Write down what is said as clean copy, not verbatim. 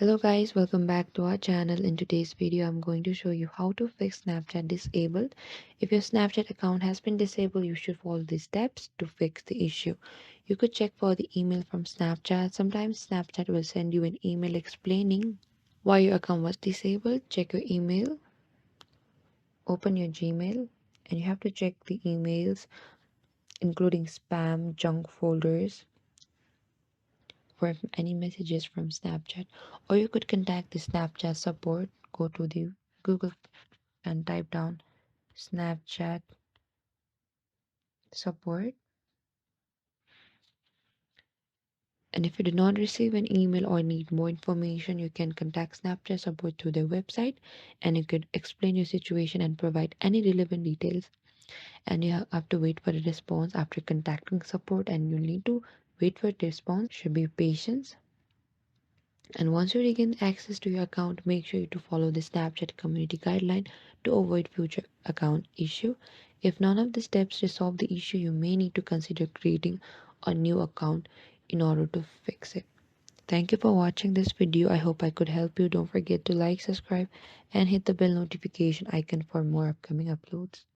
Hello guys, welcome back to our channel. In today's video, I'm going to show you how to fix Snapchat disabled. If your Snapchat account has been disabled, you should follow these steps to fix the issue. You could check for the email from Snapchat. Sometimes Snapchat will send you an email explaining why your account was disabled. Check your email, open your Gmail, and you have to check the emails including spam, junk folders for any messages from Snapchat, or you could contact the Snapchat support. Go to the Google and type down Snapchat support. And if you do not receive an email or need more information, you can contact Snapchat support through their website and you could explain your situation and provide any relevant details. And you have to wait for a response after contacting support, and you need to wait for the response. Should be patience. And once you regain access to your account, make sure to follow the Snapchat community guideline to avoid future account issue. If none of the steps resolve the issue, you may need to consider creating a new account in order to fix it. Thank you for watching this video. I hope I could help you. Don't forget to like, subscribe, and hit the bell notification icon for more upcoming uploads.